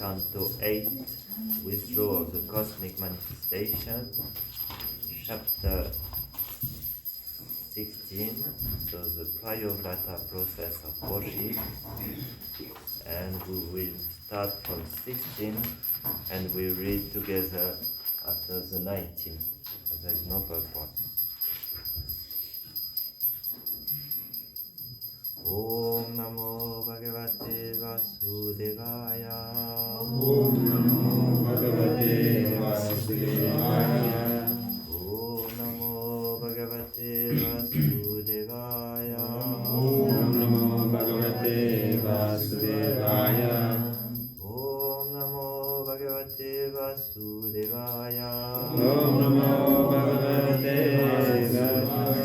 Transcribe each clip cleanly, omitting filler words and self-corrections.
Canto 8, Withdrawal of the Cosmic Manifestation, Chapter 16, so the Prayovrata process of worship, and we will start from 16 and we read together after the 19, so there's no purport. Om Namo Bhagavate Vasudevaya. Om Namo Bhagavate Vasudevaya. Om Namo Bhagavate Vasudevaya. Om Namo Bhagavate Vasudevaya. Om Namo Bhagavate Vasudevaya. Om Namo Bhagavate Vasudevaya.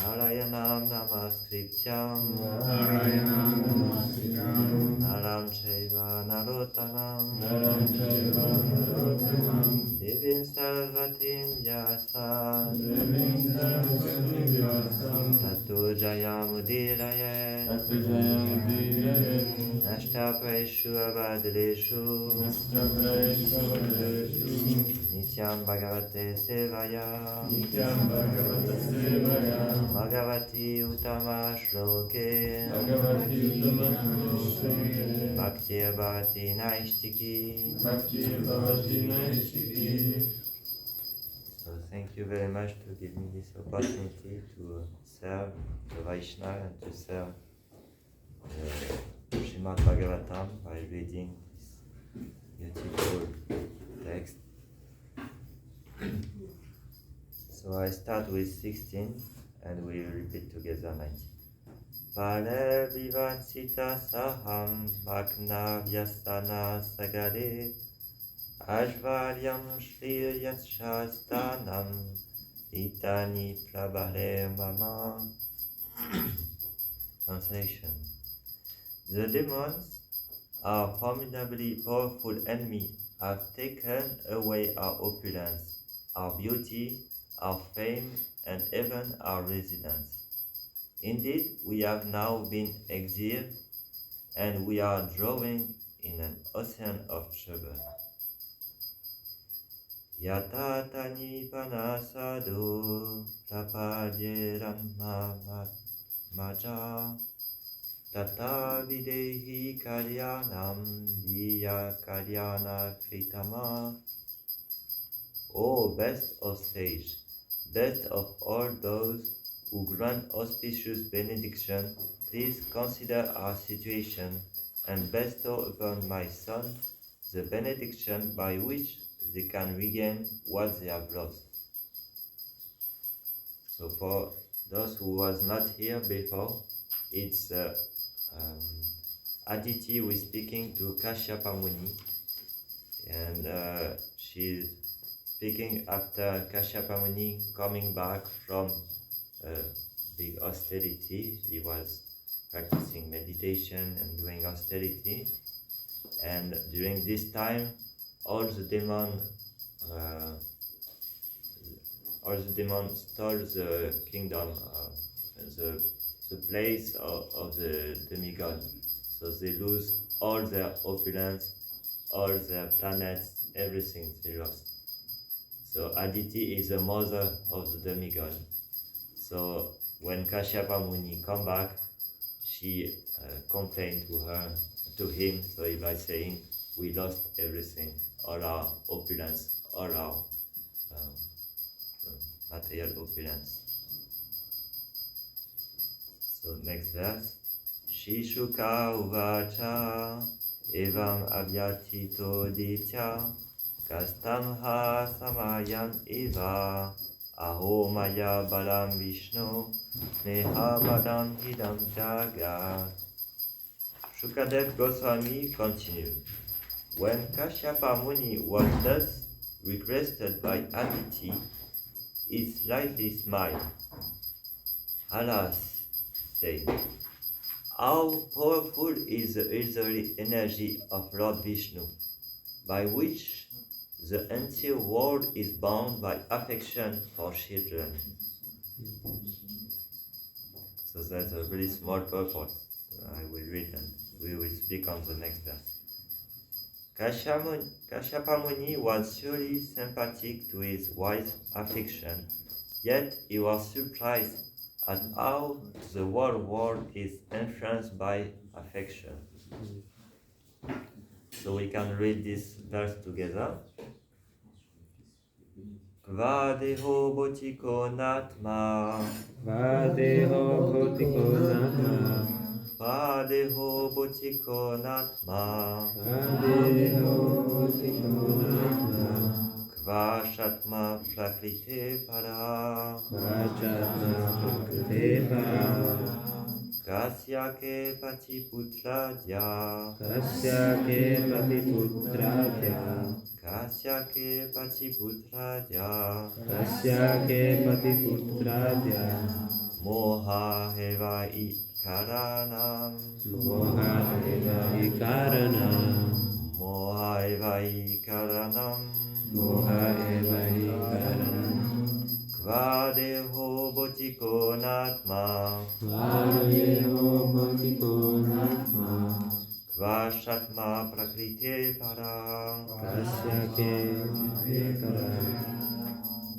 Narayanam Namaskrityam. Narayanam Namaskrityam. Naram Chaiva Narottanam. Naram Chaiva Narottanam. Devim Sarvatim Vyasa. Devim Sarvasya Vyasam. Tato Jayamudiraye. Tato Jayamudiraye. Nashtapaishu Avadileshu. Nashtapaishu Avadileshu. Nityam Bhagavate Sevaya. Nityam Bhagavata Sevaya. Bhagavati Uttama Shloke. Bhagavati Uttama Shloke. Bhakti Bhavati Naishtiki. Bhakti Bhavati Naishtiki. So thank you very much to give me this opportunity to serve the Vaishnava and to serve the Srimad Bhagavatam by reading this beautiful text. So I start with 16 and we repeat together 19. Pale vivansita saham bhakna vyasana sagare Ajvaryam Shriryat Shastanam Itani Prabhare Mama. Translation. The demons, our formidably powerful enemy, have taken away our opulence, our beauty, our fame, and even our residence. Indeed, we have now been exiled, and we are drowning in an ocean of trouble. Yata tani panasadu prapadyeran maja tata videhi kalyanam diya kalyana kritama. O best of sage, best of all those who grant auspicious benediction, please consider our situation and bestow upon my son the benediction by which they can regain what they have lost. So for those who was not here before, it's Aditi who is speaking to Kashyapa Muni, and she's speaking after Kashyapa Muni coming back from big austerity. He was practicing meditation and doing austerity, and during this time all the demons stole the kingdom, the place of the demigod. So they lose all their opulence, all their planets, everything they lost. So Aditi is the mother of the demigod. So when Kashyapa Muni come back, she complained to him, by saying, we lost everything, all our opulence, all our material opulence. So next verse. Shishuka uvacha evam avyatito ditya kastam ha samayan eva aho maya balam vishnu neha badam hidam jagat. Shukadev Goswami continued. When Kashyapa Muni was thus requested by Aditi, he slightly smiled. Alas, said, how powerful is the illusory energy of Lord Vishnu, by which the entire world is bound by affection for children. So that's a really small purport. I will read and we will speak on the next verse. Kashyapamuni was surely sympathetic to his wife's affection, yet he was surprised at how the whole world is influenced by affection. So we can read this verse together. Kvadeho botiko natma. Vadeho bhotiko natma. Kvadeho botiko natma. Vadeho bhotiko natma. Kvashatma prakrite para. Vachatma prakrite para. Kasyake patiputradya. Kasyake patiputradya. Kasyake patiputradya. Kasyake patiputradya. Moha heva ikaranam. Moha eva ikaranam. Moha eva ikaranam. Moha eva ikaranam. Kvadeho botiko natma. Vadeho bhotiko natma. Kvashatma prakrite para. Kasyake para.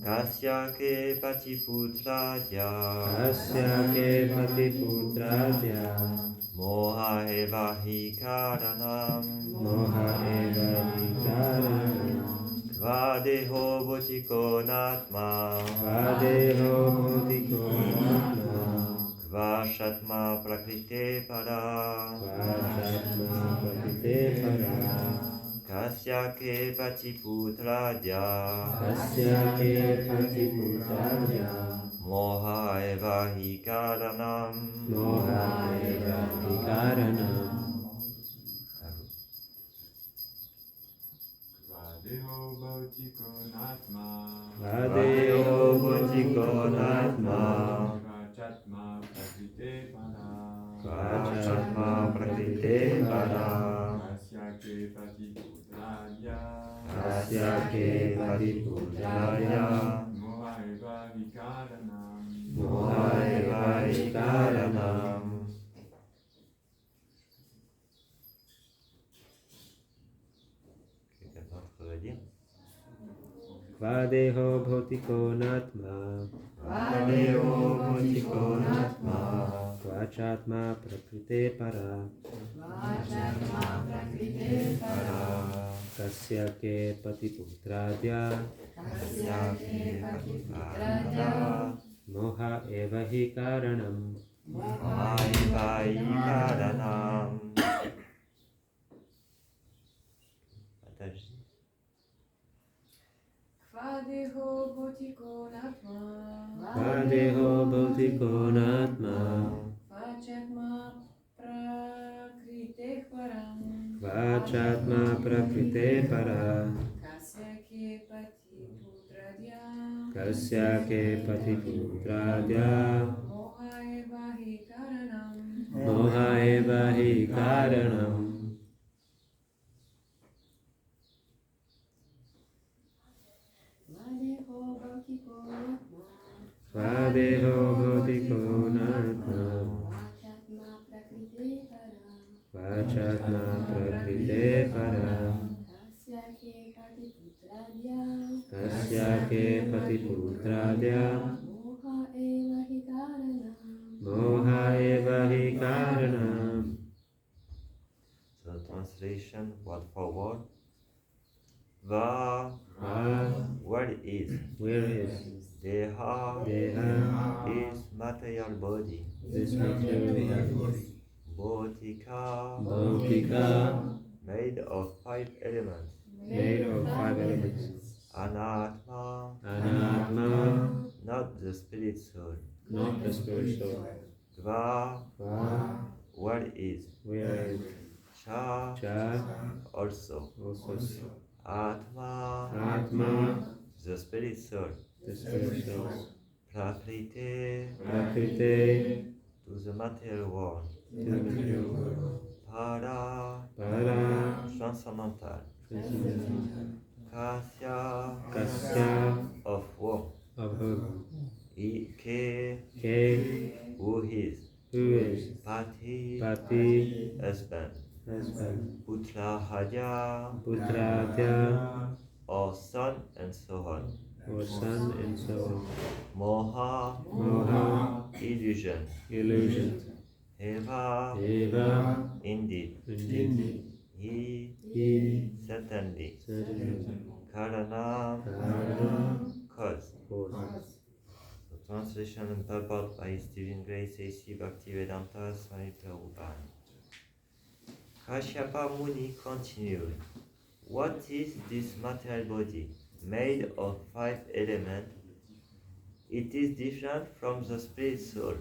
Kasyake patiputradya. Kasyake patiputradya. Moha eva hikaranam. Moha eva ikaranam. Kvadeho botiko natma. Vadeho bhotiko natma. Kvashatma prakrite para. Vachatma prakrite para. Kasyake patiputradya. Kasyake patiputradya. Moha eva hikaranam. Moha eva ikaranam. Vadeho bhautiko natma. Vadeho botiko natma. Vachatma prakrite para. Vachatma prakrite para. Kasyake patiputradya. Kasyake patiputradya. Moha eva vikaranam. Moha eva ikaranam. Quelqu'un d'autre veut dire? Vadeho bhotiko natma. Vadeho botiko natma. Vachatma prakrite para. Para. Kasyake patiputradya. Kasyake patiputradya. Moha eva hikaranam. Moha eva ikaranam. Attache. Kvadeho bhotiko natma. Vadeho bhotiko natma. Vachatma prakrite param. Vachatma prakrite para. Kasyake patiputradya. Kasyake patiputradya. Moha eva hikaranam. Moha eva hikaranam. Vadeho bhotiko natma. Vadeho bhotiko natma. Vachatma prakrite param. Vachatma prakrite para. Kasyake patiputradya. Kasyake patiputradya. Moha eva hikaranam. Moha eva hikaranam. So translation word for word. Va, where is? Where is Deha Deha? is material body. This material body. Bhotika, Bhautika, made of 5 elements. made of 5 elements. Anatma, Anatma, not the spirit soul. not the spirit soul. Dva, Va, where is? where is Cha, Cha, also. also Atma, Atma, the spirit soul. the spirit soul. Prakrite, Prakrite, to the material world. to the material world. Para, Para, transcendental. transcendental. Kasya, Kasya, of womb. of whom? Ke, K, who is. who is Pati, Pati, husband. as well. Putrahaya, Putradya, or son, and so on. or sun, and so on. Moha, Moha, illusion. illusions. Eva, Eva, indeed. indeed. He, He, certainly. certainly. Karana, Karana, cause. cause. So translation and purport by His Divine Grace A.C. Bhaktivedanta Swami Prabhupada. Kashyapa Muni continued. What is this material body, made of 5 elements? It is different from the spirit soul.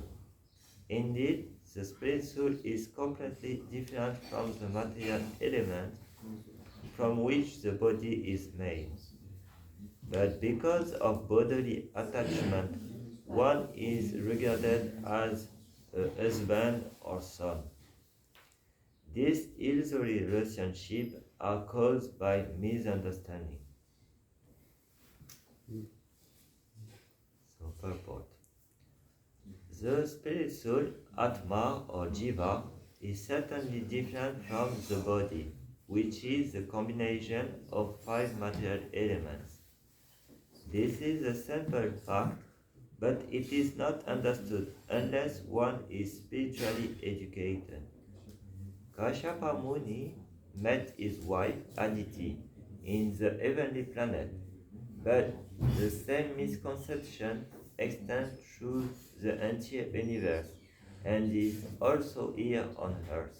Indeed, the spirit soul is completely different from the material element from which the body is made. But because of bodily attachment, one is regarded as a husband or son. These illusory relationships are caused by misunderstanding. So, purport. The spirit soul, Atma or Jiva, is certainly different from the body, which is the combination of 5 material elements. This is a simple fact, but it is not understood unless one is spiritually educated. Kashyapa Muni met his wife Aditi in the heavenly planet, but the same misconception extends through the entire universe and is also here on earth.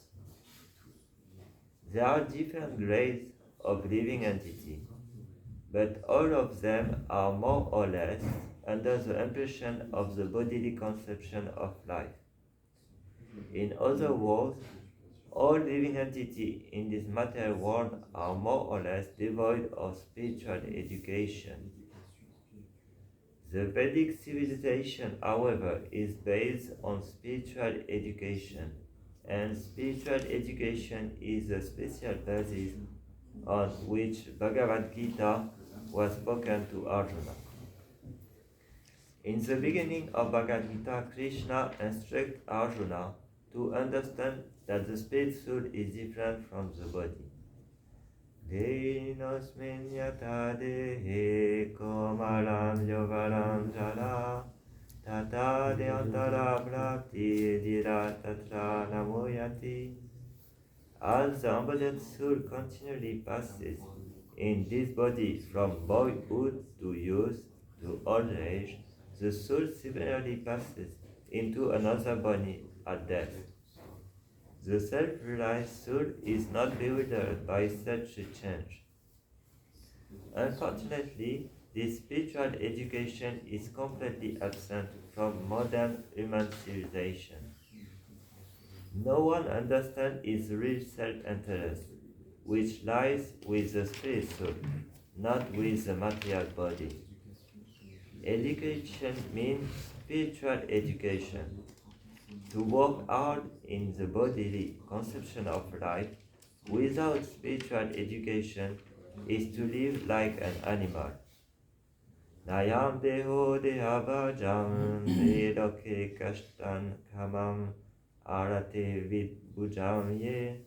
There are different grades of living entity, but all of them are more or less under the impression of the bodily conception of life. In other words, all living entities in this material world are more or less devoid of spiritual education. The Vedic civilization, however, is based on spiritual education, and spiritual education is the special basis on which Bhagavad Gita was spoken to Arjuna. In the beginning of Bhagavad Gita, Krishna instructs Arjuna to understand that the spirit soul is different from the body. Dehinosmin yata dehe komalam yogaram jala tata deantara prapti dira tatra namoyati. As the embodied soul continually passes in this body from boyhood to youth to old age, the soul similarly passes into another body at death. The self-realized soul is not bewildered by such a change. Unfortunately, this spiritual education is completely absent from modern human civilization. No one understands its real self-interest, which lies with the spirit soul, not with the material body. Education means spiritual education. To work hard in the bodily conception of life without spiritual education is to live like an animal. Nayam deho dehabajam viloke kashtan kamam arate vidbujam ye.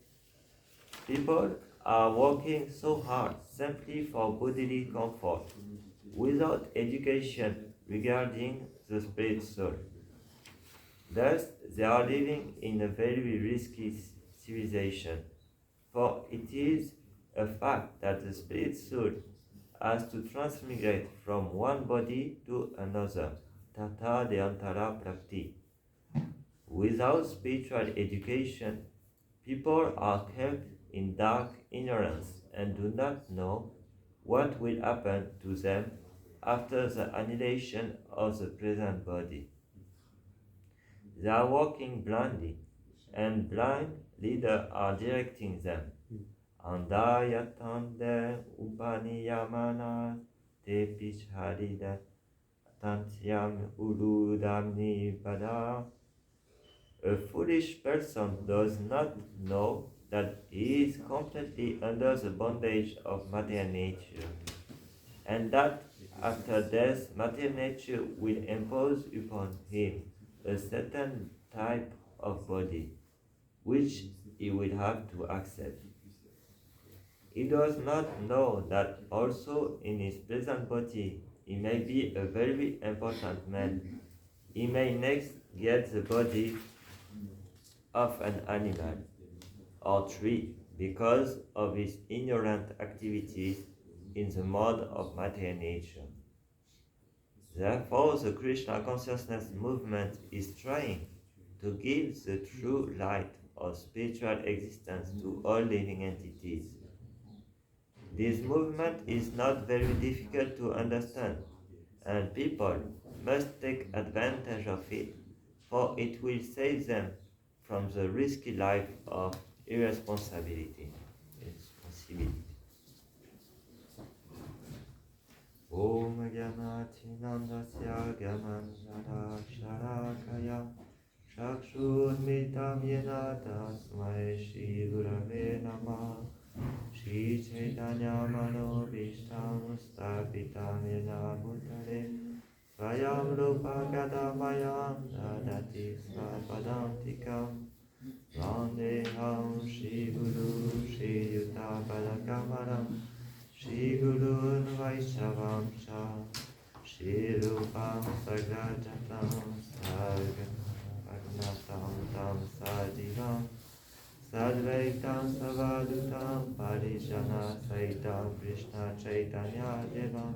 People are working so hard simply for bodily comfort, without education regarding the spirit soul. Thus, they are living in a very risky civilization, for it is a fact that the spirit soul has to transmigrate from one body to another, tata deantara prapti. Without spiritual education, people are kept in dark ignorance and do not know what will happen to them after the annihilation of the present body. They are walking blindly, and blind leaders are directing them. Andayatande upaniyamana te picharida tantyam urudamni pada. A foolish person does not know that he is completely under the bondage of material nature, and that after death material nature will impose upon him a certain type of body, which he will have to accept. He does not know that also in his present body he may be a very important man. He may next get the body of an animal or tree because of his ignorant activities in the mode of matter nature. Therefore, the Krishna consciousness movement is trying to give the true light of spiritual existence to all living entities. This movement is not very difficult to understand, and people must take advantage of it, for it will save them from the risky life of irresponsibility. Responsibility. Om Gyanatinandasya Gyananjana Sharakaya Chakshurmitam Yena Tasmai Shri Gurave Namah Shri Chaitanya Manobhishtam Stapitam Yena Bhutale Svayam Rupa Gadamayam Dadati Svapadantikam Vandeham Shri Guru Shri Yuta Padakamaram Shri Gurun Vaishnavam Cha Shri Rupam Sagrajatam Sarganatam Tam Sadivam Sadvaitam Savadutam Parijana Saitam Krishna Chaitanya Devam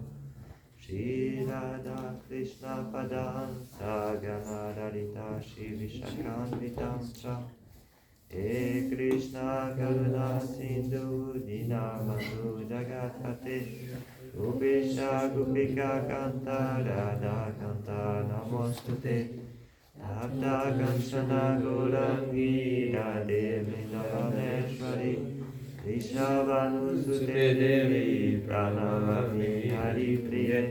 Shri Radha Krishna Padam Sagana Lalita Shri Vishakanvitam Cha He Krishna Karuna Sindhu Dinamanu Jagatpate Upesha Gupika Kanta Radha Kanta Namostute Tapta Kanchana Gaurangi Radhe Vrindavaneshwari Rishabhanusute Devi Pranamami Hari Priye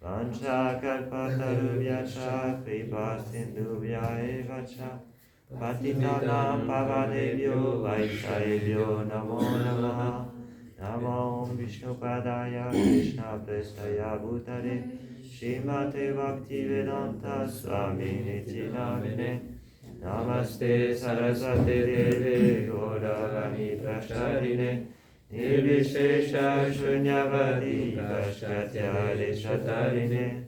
Vancha Kalpatarubhyacha Kripa Sindhubhya Evacha Patitanam Pavadebhyo Vaishnavebhyo Namo Namaha Namo Vishnupadaya Krishna Prestaya Bhutale Srimate Bhaktivedanta Swami Niti Namine Namaste Saraswate Deve Gauravani Prasharine Nirvishesha Shunyavadi Pashkatya Deshatarine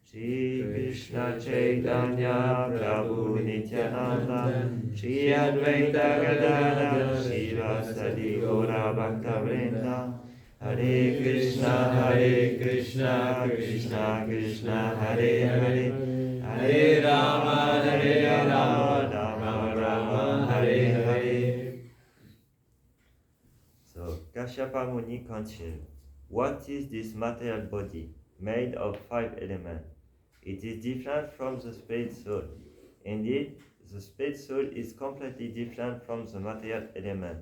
Shri Krishna Chaitanya Prabhu Nityananda Shri Advaita Gadadhara Shivasadi Gaura Bhakta Vrinda Hare Krishna Krishna Krishna Hare Hare Hare Rama Rama Rama Hare Hare. So Kashyapa Muni continues. What is this material body made of 5 elements? It is different from the spirit soul. Indeed, the spirit soul is completely different from the material element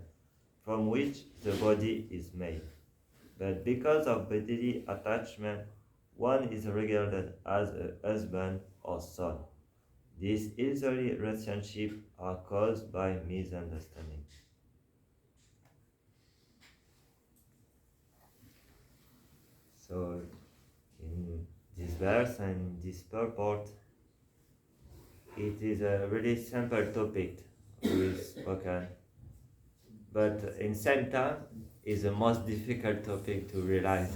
from which the body is made. But because of bodily attachment, one is regarded as a husband or son. These easily relationships are caused by misunderstanding. So, in this verse and this purport, it is a really simple topic we spoken, but in same time is the most difficult topic to realize.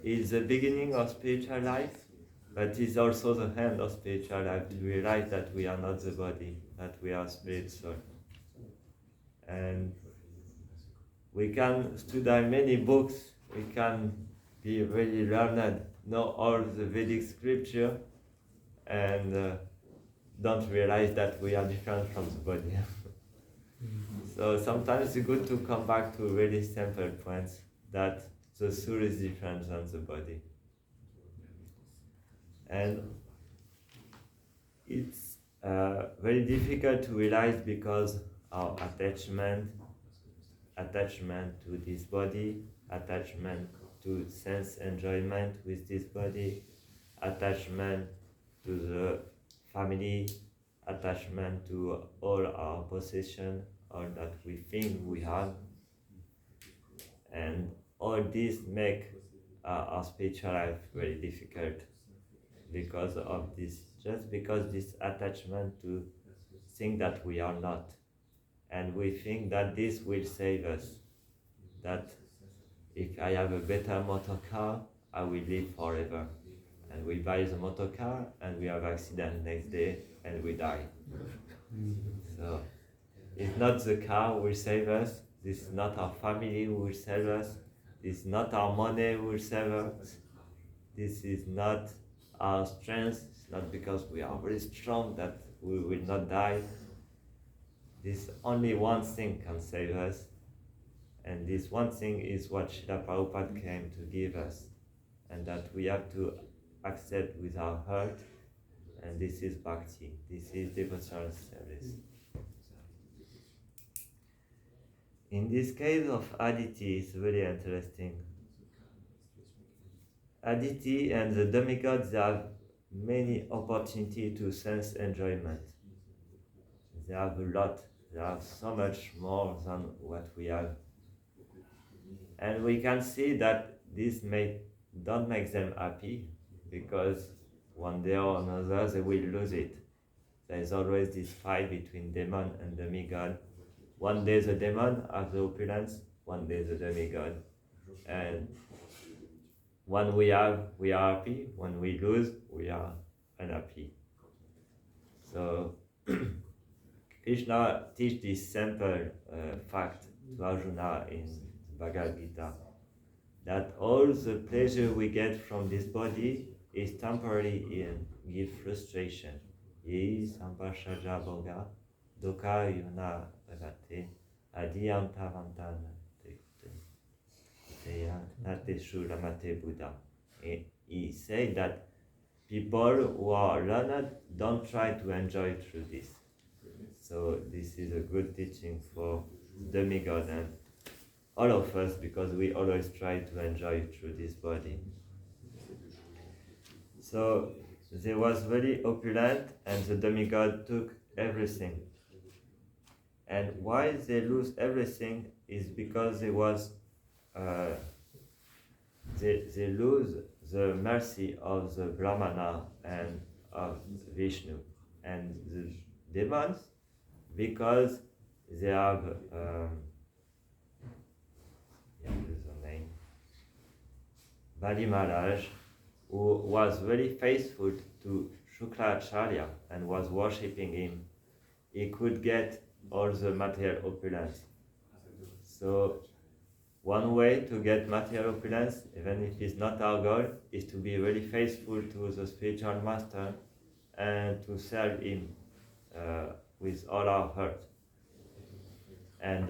It's the beginning of spiritual life, but it's also the end of spiritual life, to realize that we are not the body, that we are spirit soul. And we can study many books, we can be really learned, know all the Vedic scripture, and don't realize that we are different from the body. So sometimes it's good to come back to really simple points, that the soul is different than the body. And it's very difficult to realize because our attachment to this body, attachment to sense enjoyment with this body, attachment to the family, attachment to all our possession, all that we think we have, and all this make our spiritual life very difficult because of this, just because this attachment to think that we are not. and we think that this will save us. That if I have a better motor car, I will live forever. And we buy the motor car and we have accident next day and we die. So it's not the car who will save us, this is not our family who will save us, this is not our money who will save us, this is not our strength, it's not because we are very strong that we will not die. This only one thing can save us, and this one thing is what Srila Prabhupada came to give us, and that we have to accept with our heart, and this is bhakti, this is devotional service. In this case of Aditi, it's very interesting. Aditi and the demigods have many opportunities to sense enjoyment. They have a lot, they have so much more than what we have. And we can see that this don't make them happy, because one day or another they will lose it. There is always this fight between demon and demigod. One day the demon has the opulence, one day the demigod. And when we have, we are happy, when we lose, we are unhappy. So Krishna teaches this simple fact to Arjuna in Bhagavad Gita, that all the pleasure we get from this body is temporary and give frustration. Ye sampashaja boga doka yuna rate adiyantavantana nateshu ramate Buddha. He said that people who are learned don't try to enjoy through this. So this is a good teaching for demigod and all of us, because we always try to enjoy through this body. So they was very opulent and the demigod took everything. And why they lose everything is because they lose the mercy of the Brahmana and of Vishnu. And the demons, because they have Bali Maharaj, who was very faithful to Shukracharya and was worshipping him, he could get all the material opulence. So one way to get material opulence, even if it's not our goal, is to be very faithful to the spiritual master and to serve him with all our heart. And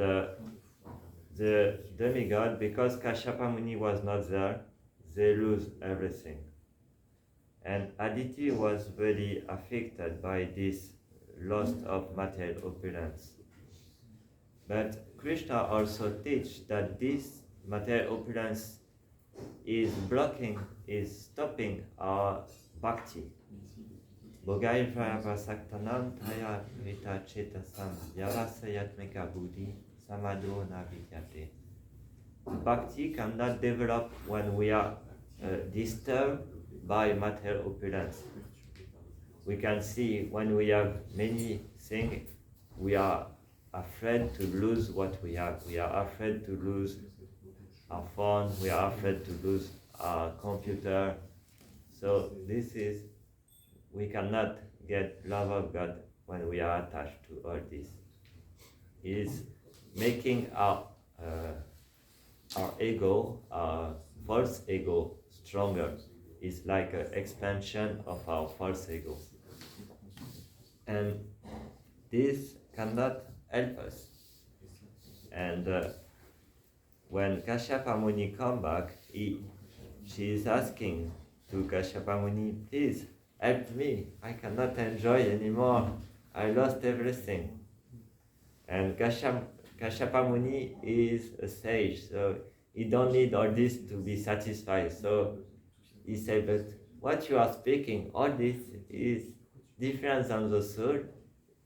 the demigod, because Kashyapa Muni was not there, they lose everything. And Aditi was very affected by this loss of material opulence. But Krishna also teaches that this material opulence is stopping our bhakti. Bogai Prasaktanam Taya Vita Chetasam Yavasayatmika Buddhi Samado Navidyate. Bhakti cannot develop when we are disturbed by material opulence. We can see when we have many things, we are afraid to lose what we have. We are afraid to lose our phone, we are afraid to lose our computer. So we cannot get love of God when we are attached to all this. It is making our ego, our false ego, stronger. It's like an expansion of our false ego. And this cannot help us. And when Kashyapa Muni come back, she is asking to Kashyapa Muni, please help me, I cannot enjoy anymore, I lost everything. And Kashyapa Muni is a sage, so he don't need all this to be satisfied. So he said, but what you are speaking, all this is different than the soul.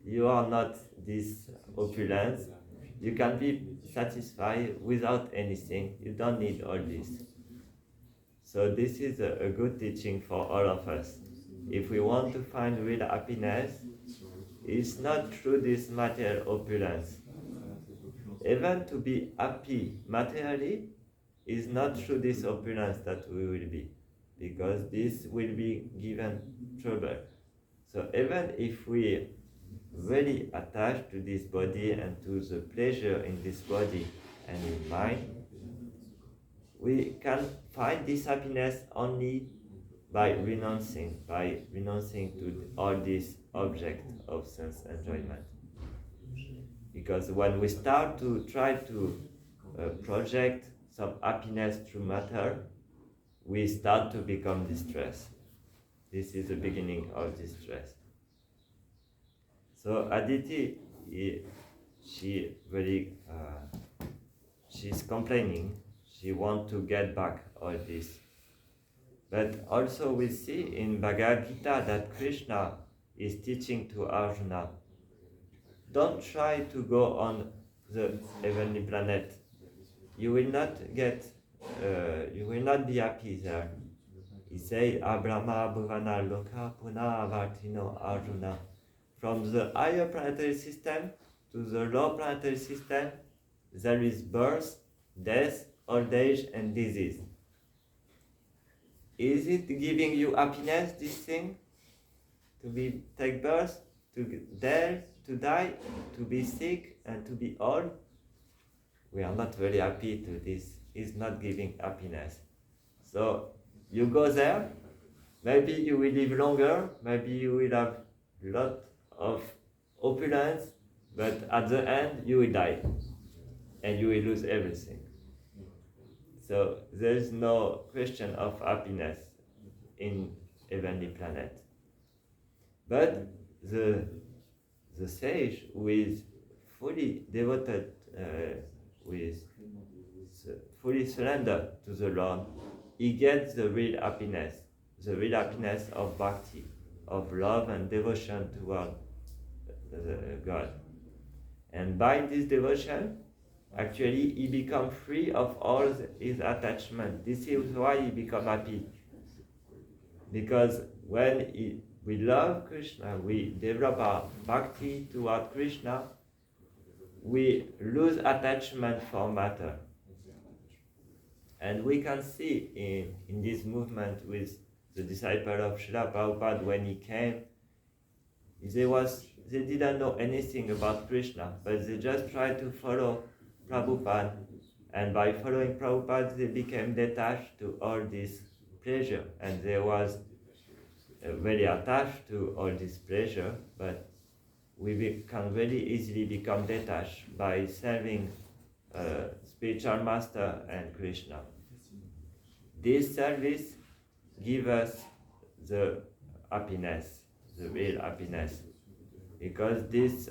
You are not this opulence. You can be satisfied without anything. You don't need all this. So this is a good teaching for all of us. If we want to find real happiness, it's not through this material opulence. Even to be happy materially is not through this opulence that we will be, because this will be given trouble. So even if we really attached to this body and to the pleasure in this body and in mind, we can find this happiness only by renouncing to all these objects of sense enjoyment. Because when we start to try to project some happiness through matter, we start to become distressed. This is the beginning of distress. So Aditi, she really, she's complaining. She wants to get back all this. But also we see in Bhagavad Gita that Krishna is teaching to Arjuna, don't try to go on the heavenly planet. You will not be happy there. He says, Abrahma Bhuvana Loka Puna Avartino Arjuna. From the higher planetary system to the low planetary system, there is birth, death, old age, and disease. Is it giving you happiness, this thing? To take birth, to die, to be sick, and to be old? We are not very happy to this. It's not giving happiness. So you go there, maybe you will live longer, maybe you will have a lot of opulence, but at the end you will die and you will lose everything. So there is no question of happiness in heavenly planet. But the sage who is fully devoted, fully surrendered to the Lord, he gets the real happiness of bhakti, of love and devotion toward God. And by this devotion, actually he becomes free of all his attachment. This is why he becomes happy. Because when we love Krishna, we develop our bhakti toward Krishna, we lose attachment for matter. And we can see in this movement with the disciple of Srila Prabhupada, when he came, they didn't know anything about Krishna, but they just tried to follow Prabhupada, and by following Prabhupada they became detached to all this pleasure, and they was very attached to all this pleasure, but we can very easily become detached by serving spiritual master and Krishna. This service gives us the happiness, the real happiness, because this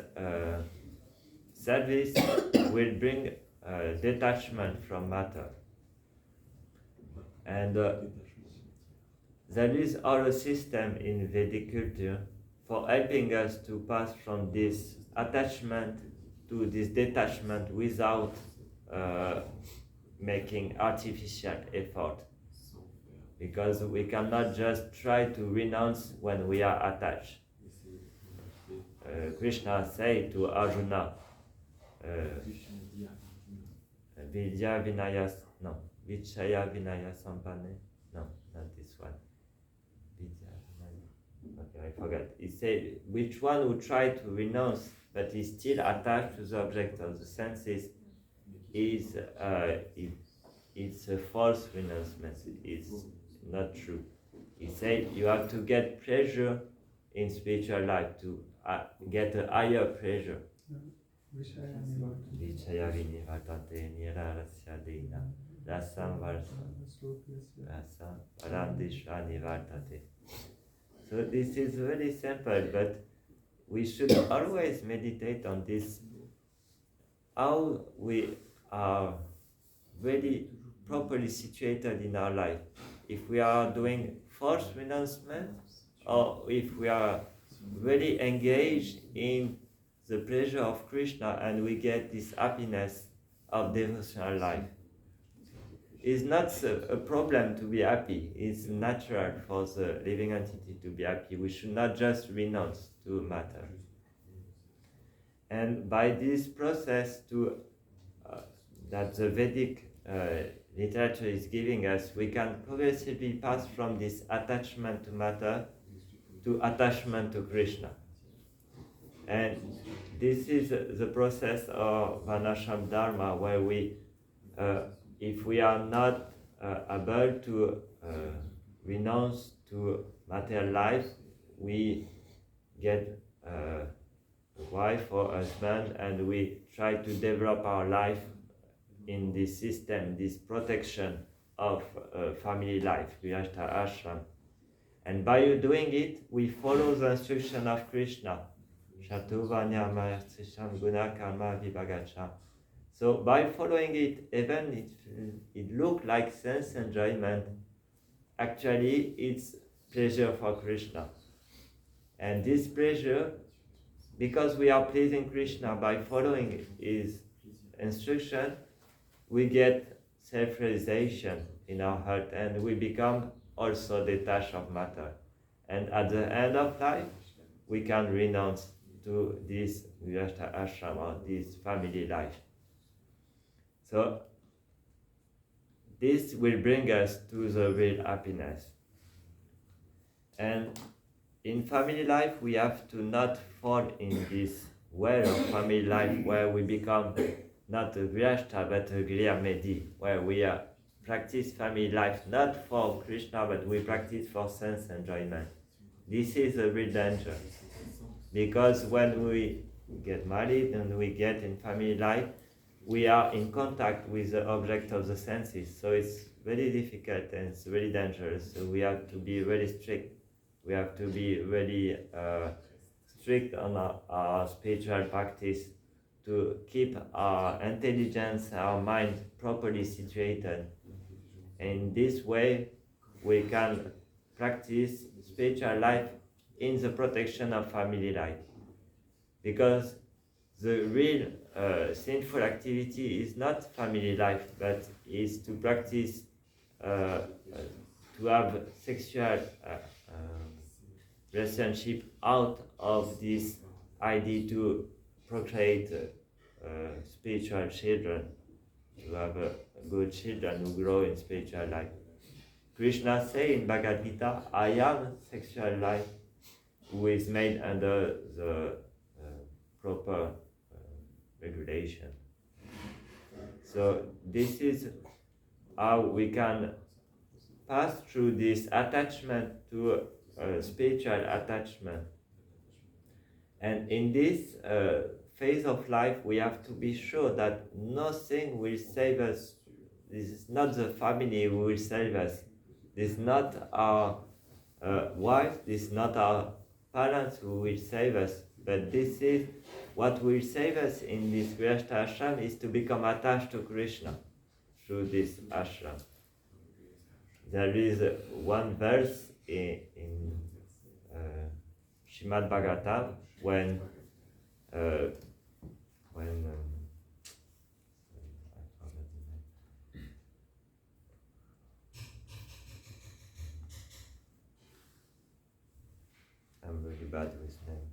service will bring detachment from matter. And there is our system in Vedic culture for helping us to pass from this attachment to this detachment without making artificial effort. Because we cannot just try to renounce when we are attached. Krishna said to Arjuna, Vichaya Vinaya Sampane. No, not this one. Okay, I forgot. He said, which one who try to renounce but is still attached to the object of the senses is it's a false renouncement. It's not true. He said you have to get pleasure in spiritual life to get a higher pleasure. Vichaya vinivartate nirarasya dena rasam rasam parandishra nivartate. So this is very simple, but we should always meditate on this, how we are very properly situated in our life. If we are doing forced renouncement, or if we are really engaged in the pleasure of Krishna and we get this happiness of devotional life. It's not a problem to be happy. It's natural for the living entity to be happy. We should not just renounce to matter. And by this process to that the Vedic literature is giving us, we can progressively pass from this attachment to matter to attachment to Krishna. And this is the process of Varnashram Dharma, where we, if we are not able to renounce to material life, we get a wife or husband, and we try to develop our life in this system, this protection of family life, Grihastha Ashram. And by doing it, we follow the instruction of Krishna. Shatuvanya Mayasisham Guna Karma Vibhagacha. So by following it, even it look like sense enjoyment, actually it's pleasure for Krishna. And this pleasure, because we are pleasing Krishna by following his instruction, we get self-realization in our heart, and we become also detached of matter. And at the end of life, we can renounce to this Grihastha Ashram, or this family life. So this will bring us to the real happiness. And in family life, we have to not fall in this way of family life where we become not a Grihastha but a Grihya-medi, where we practice family life not for Krishna but we practice for sense enjoyment. This is a real danger, because when we get married and we get in family life, we are in contact with the object of the senses, so it's very difficult and it's very dangerous. So we have to be really strict. We have to be really strict on our spiritual practice to keep our intelligence, our mind properly situated. In this way, we can practice spiritual life in the protection of family life. Because the real sinful activity is not family life, but is to practice, to have sexual relationship out of this idea to procreate spiritual children, to have good children who grow in spiritual life. Krishna says in Bhagavad Gita, I am sexual life who is made under the proper regulation. So this is how we can pass through this attachment to spiritual attachment. And in this phase of life, we have to be sure that nothing will save us. This is not the family who will save us. This is not our wife, this is not our parents who will save us, but this is what will save us in this Grihastha ashram, is to become attached to Krishna through this ashram. There is one verse in Srimad Bhagavatam when I forgot the name. I'm really bad with name.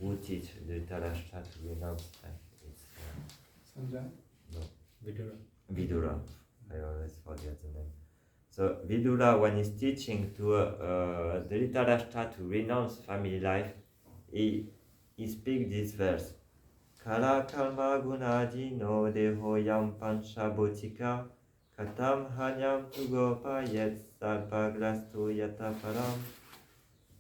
Who teach the Tarashta to renounce life? It's Sanjay? no. Vidura. Vidura. I always forget the name. So Vidura, when he's teaching to the Dhritarashtra to renounce family life, he speaks this verse. Kala kalma gunaji no deho yam pancha botika katam hanyam tu gopa yet sarpaglastu yataparam.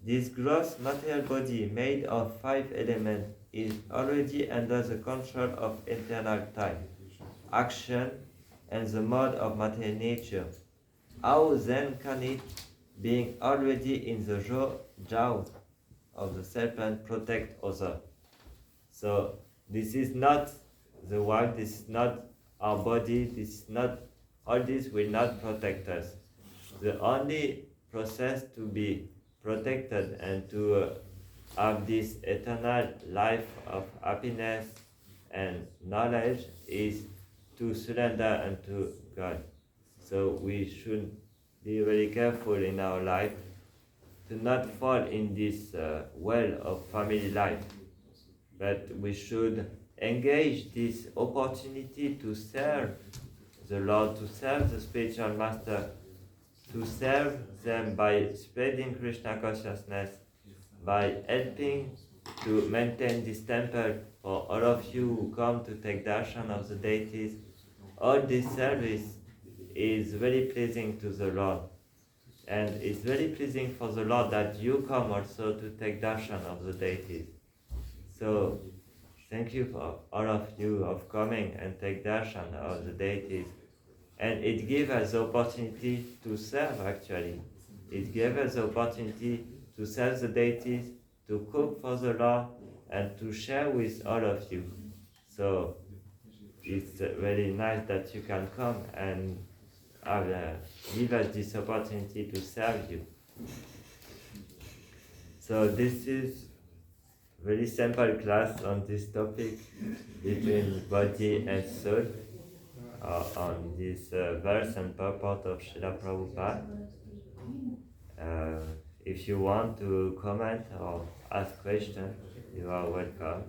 This gross material body made of 5 elements is already under the control of internal time, action, and the mode of material nature. How then can it, being already in the jaws of the serpent, protect others? So this is not the wife, this is not our body, this is not, all this will not protect us. The only process to be protected and to have this eternal life of happiness and knowledge is to surrender unto God. So we should be very careful in our life to not fall in this well of family life, but we should engage this opportunity to serve the Lord, to serve the spiritual master, to serve them by spreading Krishna consciousness, by helping to maintain this temple for all of you who come to take darshan of the deities. All this service is very pleasing to the Lord. And it's very pleasing for the Lord that you come also to take darshan of the deities. So, thank you for all of you of coming and take darshan of the deities. And it gives us the opportunity to serve actually. It gives us the opportunity to serve the deities, to cook for the Lord, and to share with all of you. So, it's very nice that you can come and give us this opportunity to serve you. So this is very simple class on this topic between body and soul on this verse and purport of Srila Prabhupada. If you want to comment or ask questions, you are welcome.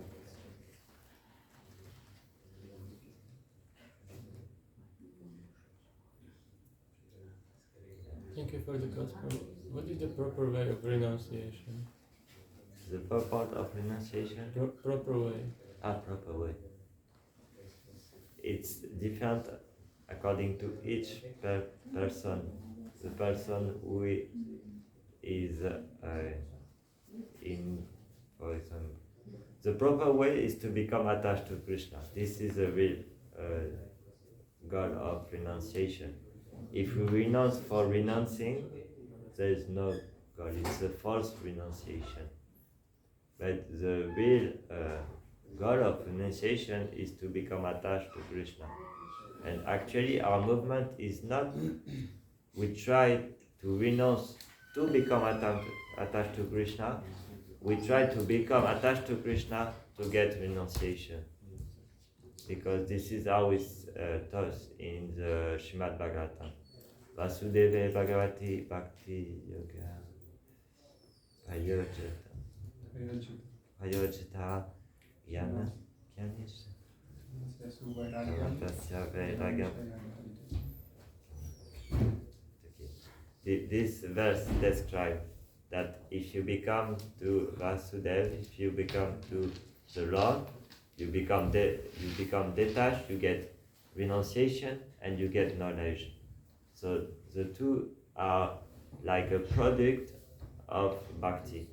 Thank you for the gospel. What is the proper way of renunciation? The purport of renunciation? Proper way. Proper way. It's different according to each person. The person who is in, for example, the proper way is to become attached to Krishna. This is a real goal of renunciation. If we renounce for renouncing, there is no goal. It's a false renunciation. But the real goal of renunciation is to become attached to Krishna. And actually our movement is not, we try to renounce to become attached to Krishna. We try to become attached to Krishna to get renunciation. Because this is how it's taught in the Srimad Bhagavatam. Vasudeva Bhagavati Bhakti Yoga Hayojita Yana Kyanish Kamatasya Vairagam. This verse describes that if you become to Vasudeva, if you become to the Lord, you become detached, you get renunciation, and you get knowledge. So the two are like a product of bhakti.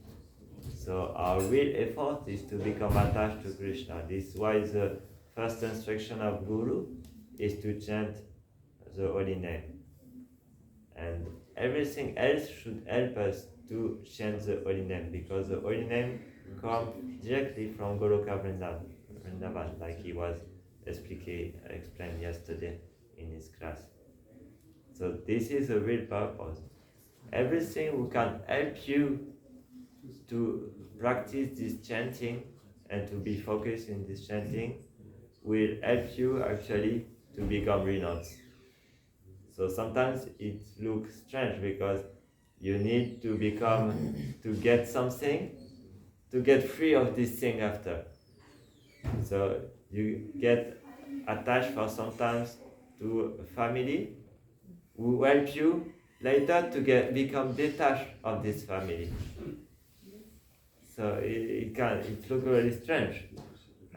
So our real effort is to become attached to Krishna. This is why the first instruction of Guru is to chant the holy name. And everything else should help us to chant the holy name, because the holy name comes directly from Goloka Vrindavan, like he was explained yesterday in his class. So this is a real purpose. Everything who can help you to practice this chanting and to be focused in this chanting will help you actually to become renounced. So sometimes it looks strange because you need to get something, to get free of this thing after. So you get attached for sometimes to a family who help you later to become detached of this family. So it looks really strange.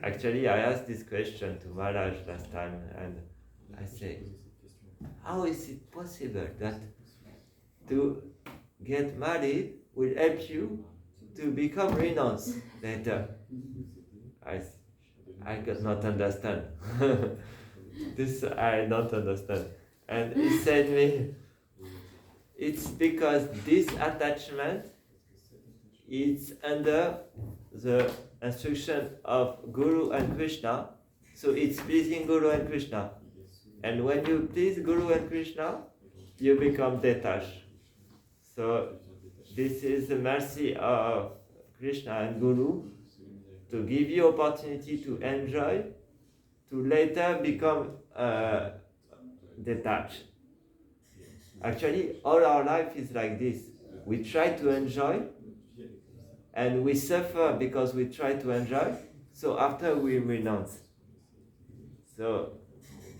Actually, I asked this question to Maharaj last time, and I said, how is it possible that to get married will help you to become renounced later? I could not understand. This I don't understand. And he said me, it's because this attachment is under the instruction of Guru and Krishna, so it's pleasing Guru and Krishna. And when you please Guru and Krishna, you become detached. So this is the mercy of Krishna and Guru to give you opportunity to enjoy, to later become detached. Actually, all our life is like this. we try to enjoy, and we suffer because we try to enjoy, so after we renounce. So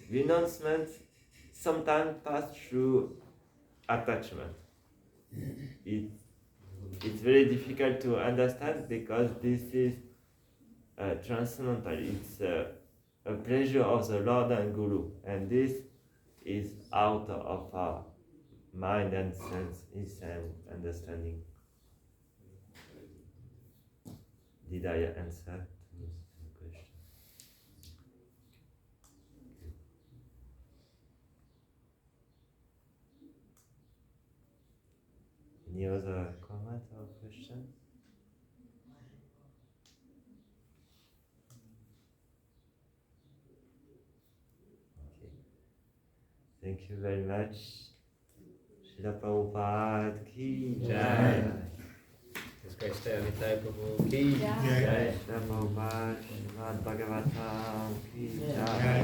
renouncement sometimes pass through attachment. It's very difficult to understand because this is transcendental. It's a pleasure of the Lord and Guru, and this is out of our mind and sense and understanding. Did I answer to the question? Any other comment or question? Okay. Thank you very much. Srila Prabhupada ki jai. His Grace Nitai Prabhu ki Jai. Jai Srila Prabhupada, Srimad Bhagavatam ki jai.